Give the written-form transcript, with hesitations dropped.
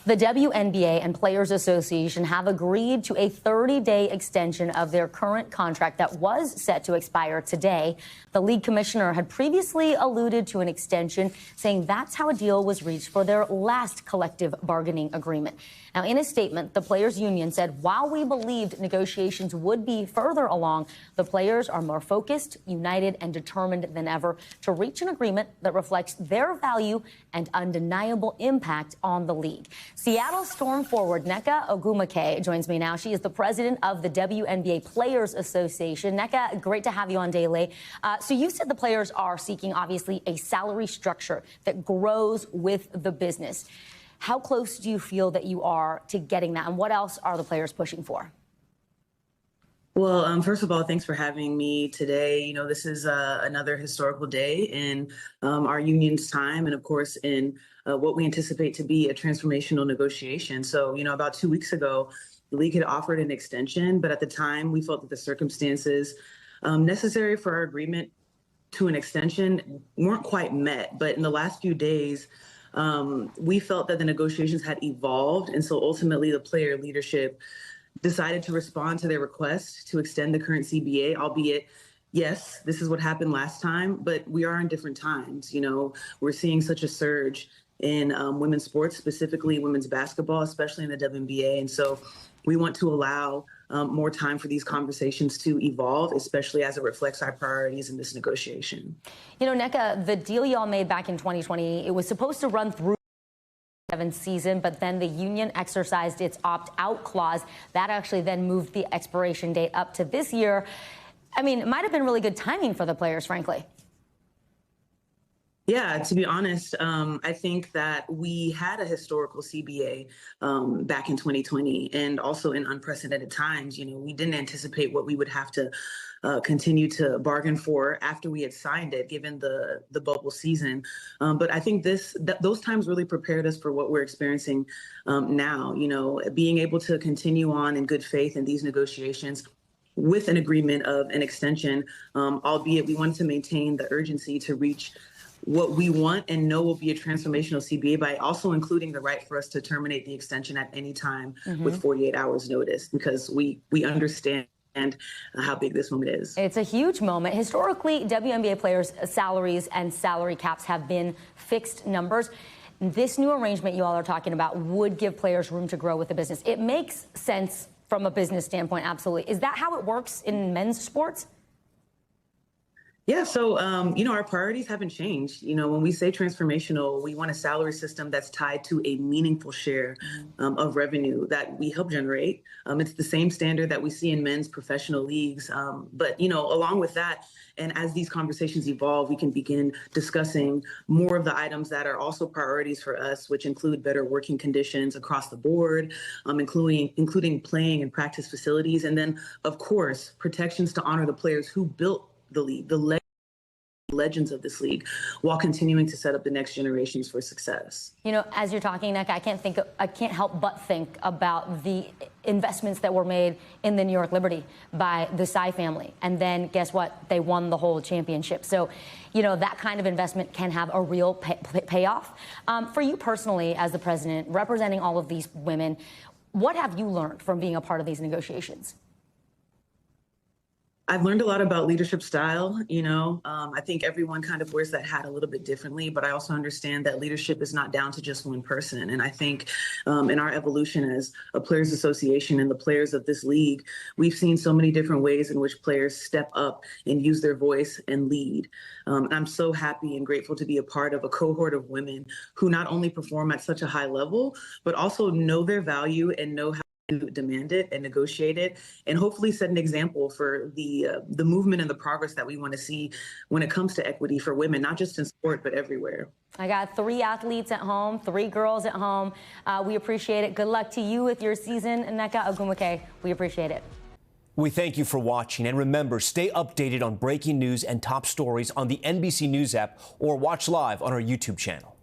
The WNBA and Players Association have agreed to a 30-day extension of their current contract that was set to expire today. The league commissioner had previously alluded to an extension, saying that's how a deal was reached for their last collective bargaining agreement. Now, in a statement, the players' union said while we believed negotiations would be further along, the players are more focused, united, and determined than ever to reach an agreement that reflects their value and undeniable impact on the league. Seattle Storm forward Nneka Ogwumike joins me now. She is the president of the WNBA Players Association. Nneka, great to have you on Daily. So you said the players are seeking, obviously, a salary structure that grows with the business. How close do you feel that you are to getting that, and what else are the players pushing for? Well, first of all, thanks for having me today. You know, this is another historical day in our union's time, and of course, in what we anticipate to be a transformational negotiation. So, you know, about 2 weeks ago, the league had offered an extension, but at the time, we felt that the circumstances necessary for our agreement to an extension weren't quite met. But in the last few days, we felt that the negotiations had evolved, and so ultimately, the player leadership decided to respond to their request to extend the current CBA, albeit, yes, this is what happened last time, but we are in different times. You know, we're seeing such a surge in women's sports, specifically women's basketball, especially in the WNBA. And so we want to allow more time for these conversations to evolve, especially as it reflects our priorities in this negotiation. You know, Nneka, the deal y'all made back in 2020, it was supposed to run through season, but then the union exercised its opt-out clause. That actually then moved the expiration date up to this year. I mean, it might have been really good timing for the players, frankly. Yeah, to be honest, I think that we had a historical CBA back in 2020, and also in unprecedented times. You know, we didn't anticipate what we would have to continue to bargain for after we had signed it, given the bubble season. But I think those times really prepared us for what we're experiencing now. You know, being able to continue on in good faith in these negotiations with an agreement of an extension, albeit we wanted to maintain the urgency to reach what we want and know will be a transformational CBA, by also including the right for us to terminate the extension at any time with 48 hours notice, because we understand how big this moment is. It's a huge moment. Historically, WNBA players' salaries and salary caps have been fixed numbers. This new arrangement you all are talking about would give players room to grow with the business. It makes sense from a business standpoint, absolutely. Is that how it works in men's sports? Yeah, so, you know, our priorities haven't changed. You know, when we say transformational, we want a salary system that's tied to a meaningful share of revenue that we help generate. It's the same standard that we see in men's professional leagues. But, you know, along with that, and as these conversations evolve, we can begin discussing more of the items that are also priorities for us, which include better working conditions across the board, including playing and practice facilities. And then, of course, protections to honor the players who built the league, the legends of this league, while continuing to set up the next generations for success. You know, as you're talking, Nneka, I can't help but think about the investments that were made in the New York Liberty by the Tsai family. And then guess what? They won the whole championship. So, you know, that kind of investment can have a real payoff. For you personally, as the president, representing all of these women, what have you learned from being a part of these negotiations? I've learned a lot about leadership style. You know, I think everyone kind of wears that hat a little bit differently, but I also understand that leadership is not down to just one person. And I think in our evolution as a players association and the players of this league, we've seen so many different ways in which players step up and use their voice and lead. And I'm so happy and grateful to be a part of a cohort of women who not only perform at such a high level, but also know their value and know how to demand it and negotiate it, and hopefully set an example for the movement and the progress that we want to see when it comes to equity for women, not just in sport, but everywhere. I got 3 athletes at home, 3 girls at home. We appreciate it. Good luck to you with your season, Nneka Ogwumike. We appreciate it. We thank you for watching. And remember, stay updated on breaking news and top stories on the NBC News app, or watch live on our YouTube channel.